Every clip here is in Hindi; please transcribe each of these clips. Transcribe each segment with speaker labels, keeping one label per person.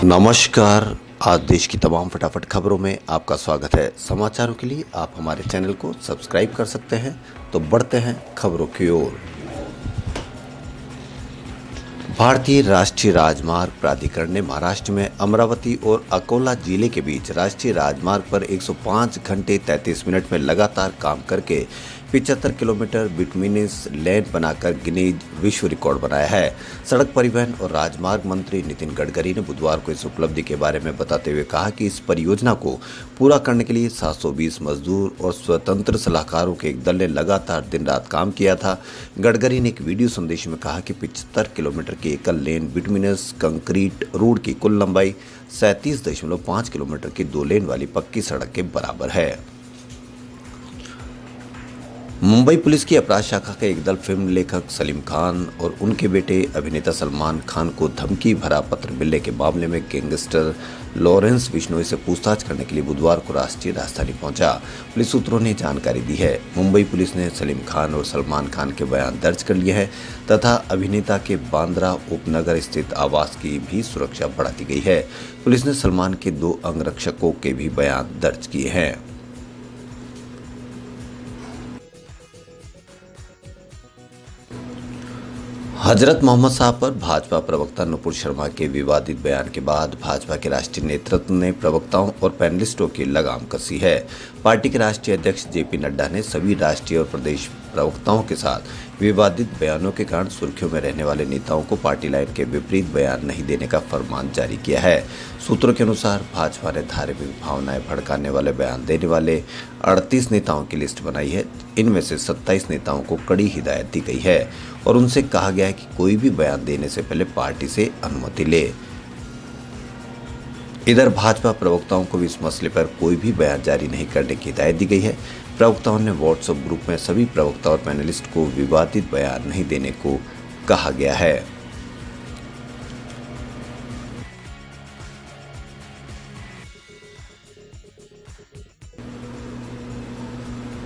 Speaker 1: नमस्कार। आज देश की तमाम फटाफट खबरों में आपका स्वागत है। समाचारों के लिए आप हमारे चैनल को सब्सक्राइब कर सकते हैं। तो बढ़ते हैं खबरों की ओर। भारतीय राष्ट्रीय राजमार्ग प्राधिकरण ने महाराष्ट्र में अमरावती और अकोला जिले के बीच राष्ट्रीय राजमार्ग पर 105 घंटे 33 मिनट में लगातार काम करके 75 किलोमीटर बिटुमिनस लेन बनाकर गिनीज विश्व रिकॉर्ड बनाया है। सड़क परिवहन और राजमार्ग मंत्री नितिन गडकरी ने बुधवार को इस उपलब्धि के बारे में बताते हुए कहा कि इस परियोजना को पूरा करने के लिए 720 मजदूर और स्वतंत्र सलाहकारों के एक दल ने लगातार दिन रात काम किया था। गडकरी ने एक वीडियो संदेश में कहा कि 75 किलोमीटर की एकल लेन बिटुमिनस कंक्रीट रोड की कुल लंबाई 37.5 किलोमीटर की 2 लेन वाली पक्की सड़क के बराबर है। मुंबई पुलिस की अपराध शाखा का एक दल फिल्म लेखक सलीम खान और उनके बेटे अभिनेता सलमान खान को धमकी भरा पत्र मिलने के मामले में गैंगस्टर लॉरेंस बिश्नोई से पूछताछ करने के लिए बुधवार को राष्ट्रीय राजधानी पहुंचा। पुलिस सूत्रों ने जानकारी दी है। मुंबई पुलिस ने सलीम खान और सलमान खान के बयान दर्ज कर लिए हैं तथा अभिनेता के बांद्रा उपनगर स्थित आवास की भी सुरक्षा बढ़ा दी गई है। पुलिस ने सलमान के 2 अंगरक्षकों के भी बयान दर्ज किए हैं। हजरत मोहम्मद साहब पर भाजपा प्रवक्ता नुपुर शर्मा के विवादित बयान के बाद भाजपा के राष्ट्रीय नेतृत्व ने प्रवक्ताओं और पैनलिस्टों की लगाम कसी है। पार्टी के राष्ट्रीय अध्यक्ष जेपी नड्डा ने सभी राष्ट्रीय और प्रदेश प्रवक्ताओं के साथ विवादित बयानों के कारण सुर्खियों में रहने वाले नेताओं को पार्टी लाइन के विपरीत बयान नहीं देने का फरमान जारी किया है। सूत्रों के अनुसार भाजपा ने धार्मिक भावनाएं भड़काने वाले बयान देने वाले 38 नेताओं की लिस्ट बनाई है। इनमें से 27 नेताओं को कड़ी हिदायत दी गई है और उनसे कहा गया है कि कोई भी बयान देने से पहले पार्टी से अनुमति ले। इधर भाजपा प्रवक्ताओं को भी इस मसले पर कोई भी बयान जारी नहीं करने की हिदायत दी गई है। प्रवक्ताओं ने व्हाट्सएप ग्रुप में सभी प्रवक्ता और पैनलिस्ट को विवादित बयान नहीं देने को कहा गया है।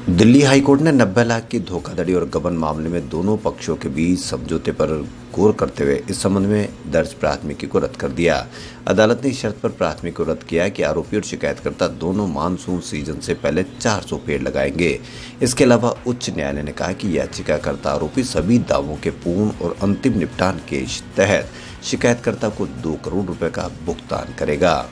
Speaker 1: दिल्ली हाईकोर्ट ने 90 लाख की धोखाधड़ी और गबन मामले में दोनों पक्षों के बीच समझौते पर गौर करते हुए इस संबंध में दर्ज प्राथमिकी को रद्द कर दिया। अदालत ने इस शर्त पर प्राथमिकी को रद्द किया कि आरोपी और शिकायतकर्ता दोनों मानसून सीजन से पहले 400 पेड़ लगाएंगे। इसके अलावा उच्च न्यायालय ने कहा कि याचिकाकर्ता आरोपी सभी दावों के पूर्ण और अंतिम निपटान के तहत शिकायतकर्ता को 2 करोड़ रुपए का भुगतान करेगा।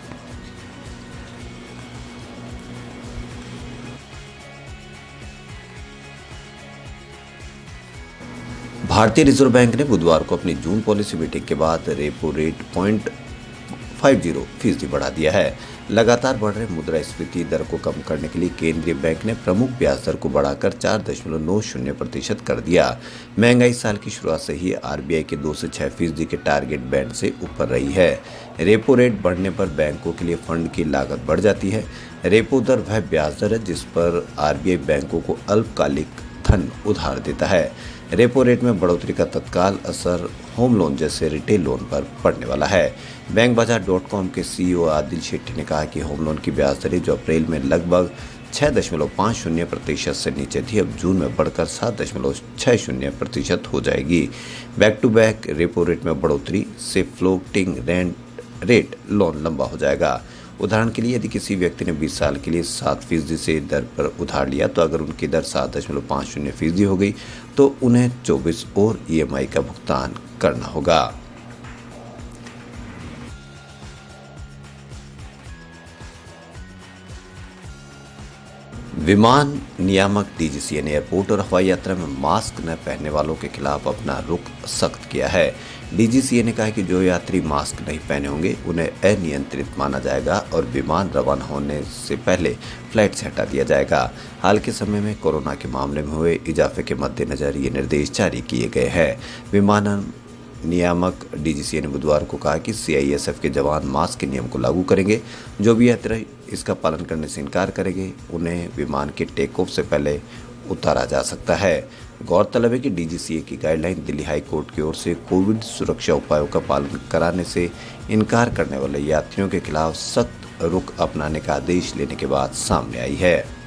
Speaker 1: भारतीय रिजर्व बैंक ने बुधवार को अपनी जून पॉलिसी मीटिंग के बाद रेपो रेट 0.50% बढ़ा दिया है। लगातार बढ़ रहे मुद्रास्फीति दर को कम करने के लिए केंद्रीय बैंक ने प्रमुख ब्याज दर को बढ़ाकर 4.90% कर दिया। महंगाई साल की शुरुआत से ही आरबीआई के 2 से 6% के टारगेट बैंड से ऊपर रही है। रेपो रेट बढ़ने पर बैंकों के लिए फंड की लागत बढ़ जाती है। रेपो दर वह ब्याज दर है जिस पर आरबीआई बैंकों को अल्पकालिक धन उधार देता है। रेपो रेट में बढ़ोतरी का तत्काल असर होम लोन जैसे रिटेल लोन पर पड़ने वाला है। बैंकबाजार.com के सीईओ आदिल शेट्टी ने कहा कि होम लोन की ब्याज दरें जो अप्रैल में लगभग 6.50% से नीचे थी, अब जून में बढ़कर 7.60% हो जाएगी। Back to back repo rate में बढ़ोतरी से फ्लोटिंग रेट लोन लंबा हो जाएगा। उदाहरण के लिए यदि किसी व्यक्ति ने 20 साल के लिए 7% से दर पर उधार लिया तो अगर उनकी दर 7.50% हो गई तो उन्हें 24 और ईएमआई का भुगतान करना होगा। विमान नियामक डीजीसीए ने एयरपोर्ट और हवाई यात्रा में मास्क न पहनने वालों के खिलाफ अपना रुख सख्त किया है। डीजीसीए ने कहा कि जो यात्री मास्क नहीं पहने होंगे उन्हें अनियंत्रित माना जाएगा और विमान रवाना होने से पहले फ्लाइट से हटा दिया जाएगा। हाल के समय में कोरोना के मामले में हुए इजाफे के मद्देनजर ये निर्देश जारी किए गए हैं। विमानन नियामक डीजीसीए ने बुधवार को कहा कि सीआईएसएफ के जवान मास्क के नियम को लागू करेंगे। जो भी यात्री इसका पालन करने से इनकार करेंगे उन्हें विमान के टेक ऑफ से पहले उतारा जा सकता है। गौरतलब है कि डीजीसीए की गाइडलाइन दिल्ली हाई कोर्ट की ओर से कोविड सुरक्षा उपायों का पालन कराने से इनकार करने वाले यात्रियों के खिलाफ सख्त रुख अपनाने का आदेश लेने के बाद सामने आई है।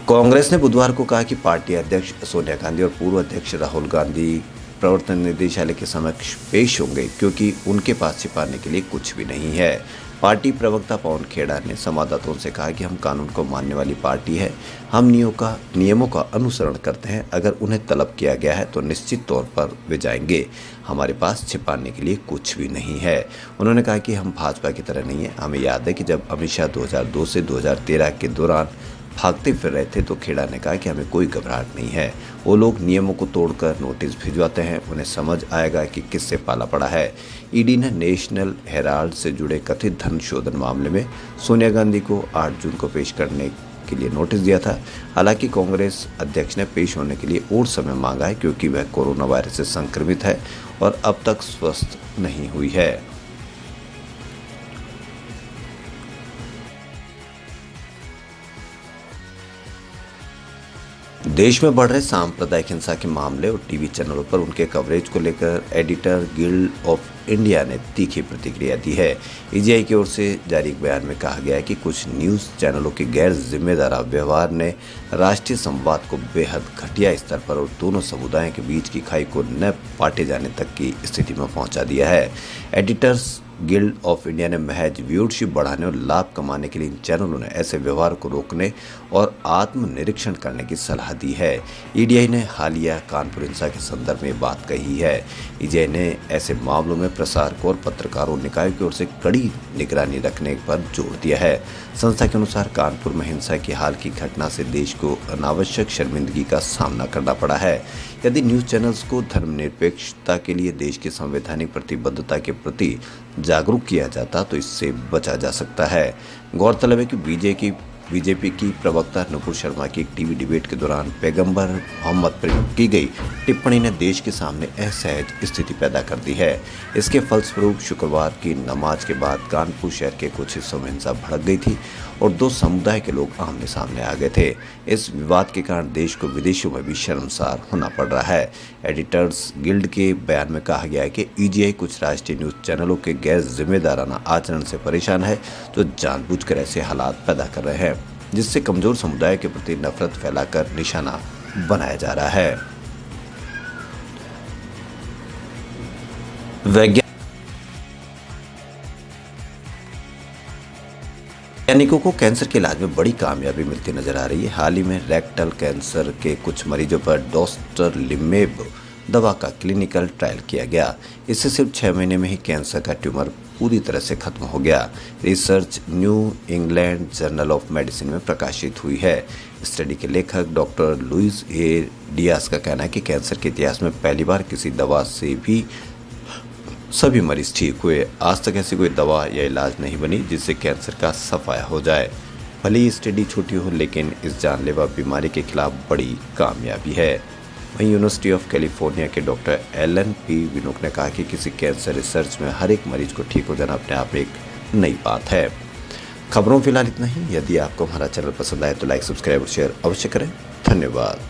Speaker 1: कांग्रेस ने बुधवार को कहा कि पार्टी अध्यक्ष सोनिया गांधी और पूर्व अध्यक्ष राहुल गांधी प्रवर्तन निदेशालय के समक्ष पेश होंगे क्योंकि उनके पास छिपाने के लिए कुछ भी नहीं है। पार्टी प्रवक्ता पवन खेड़ा ने संवाददाताओं से कहा कि हम कानून को मानने वाली पार्टी है, हम नियमों का अनुसरण करते हैं। अगर उन्हें तलब किया गया है तो निश्चित तौर पर वे जाएंगे। हमारे पास छिपाने के लिए कुछ भी नहीं है। उन्होंने कहा कि हम भाजपा की तरह नहीं है। हमें याद है कि जब अमित शाह 2002 से 2013 के दौरान भागते फिर रहे थे तो खेड़ा ने कहा कि हमें कोई घबराहट नहीं है। वो लोग नियमों को तोड़कर नोटिस भिजवाते हैं, उन्हें समझ आएगा कि किससे पाला पड़ा है। ईडी ने नेशनल हेराल्ड से जुड़े कथित धन शोधन मामले में सोनिया गांधी को 8 जून को पेश करने के लिए नोटिस दिया था। हालांकि कांग्रेस अध्यक्ष ने पेश होने के लिए और समय मांगा है क्योंकि वह कोरोना वायरस से संक्रमित है और अब तक स्वस्थ नहीं हुई है। देश में बढ़ रहे सांप्रदायिक हिंसा के मामले और टीवी चैनलों पर उनके कवरेज को लेकर एडिटर गिल्ड ऑफ इंडिया ने तीखी प्रतिक्रिया दी है। ईजीआई की ओर से जारी एक बयान में कहा गया है कि कुछ न्यूज़ चैनलों के गैर जिम्मेदार व्यवहार ने राष्ट्रीय संवाद को बेहद घटिया स्तर पर और दोनों समुदायों के बीच की खाई को न पाटे जाने तक की स्थिति में पहुंचा दिया है। एडिटर्स गिल्ड ऑफ इंडिया ने महज व्यूअरशिप बढ़ाने और लाभ कमाने के लिए इन चैनलों ने ऐसे व्यवहार को रोकने और आत्मनिरीक्षण करने की सलाह दी है। ईडीआई ने हालिया कानपुर हिंसा के संदर्भ में बात कही है। ईडीआई ने ऐसे मामलों में प्रसारकों और पत्रकारों निकायों की ओर से कड़ी निगरानी रखने पर जोर दिया है। संस्था के अनुसार कानपुर में हिंसा की हाल की घटना से देश को अनावश्यक शर्मिंदगी का सामना करना पड़ा है। यदि न्यूज़ चैनल्स को धर्मनिरपेक्षता के लिए देश की संवैधानिक प्रतिबद्धता के प्रति जागरूक किया जाता तो इससे बचा जा सकता है। गौरतलब है कि बीजेपी की प्रवक्ता नुपुर शर्मा की एक टीवी डिबेट के दौरान पैगंबर मोहम्मद पर की गई टिप्पणी ने देश के सामने असहज स्थिति पैदा कर दी है। इसके फलस्वरूप शुक्रवार की नमाज के बाद कानपुर शहर के कुछ हिस्सों में हिंसा भड़क गई थी और दो समुदाय के लोग आमने सामने आ गए थे। इस विवाद के कारण देश को विदेशों में भी शर्मसार होना पड़ रहा है। एडिटर्स गिल्ड के बयान में कहा गया है कि ईजीआई कुछ राष्ट्रीय न्यूज़ चैनलों के गैर जिम्मेदाराना आचरण से परेशान है जो जानबूझकर ऐसे हालात पैदा कर रहे हैं जिससे कमजोर समुदाय के प्रति नफरत फैलाकर निशाना बनाया जा रहा है। वैज्ञानिकों को कैंसर के इलाज में बड़ी कामयाबी मिलती नजर आ रही है। हाल ही में रेक्टल कैंसर के कुछ मरीजों पर डोस्टरलिमेब दवा का क्लिनिकल ट्रायल किया गया। इससे सिर्फ 6 महीने में ही कैंसर का ट्यूमर पूरी तरह से खत्म हो गया। Research new England journal of medicine में प्रकाशित हुई है। स्टडी के लेखक डॉक्टर लुइस ए डियास का कहना है कि कैंसर के इतिहास में पहली बार किसी दवा से भी सभी मरीज ठीक हुए। आज तक ऐसी कोई दवा या इलाज नहीं बनी जिससे कैंसर का सफाया हो जाए। भले ही स्टडी छोटी हो लेकिन इस जानलेवा बीमारी के खिलाफ बड़ी कामयाबी है। वहीं यूनिवर्सिटी ऑफ कैलिफोर्निया के डॉक्टर एलन पी विनुक ने कहा कि किसी कैंसर रिसर्च में हर एक मरीज को ठीक हो जाना अपने आप एक नई बात है। खबरों फिलहाल इतना ही। यदि आपको हमारा चैनल पसंद आए तो लाइक, सब्सक्राइब और शेयर अवश्य करें। धन्यवाद।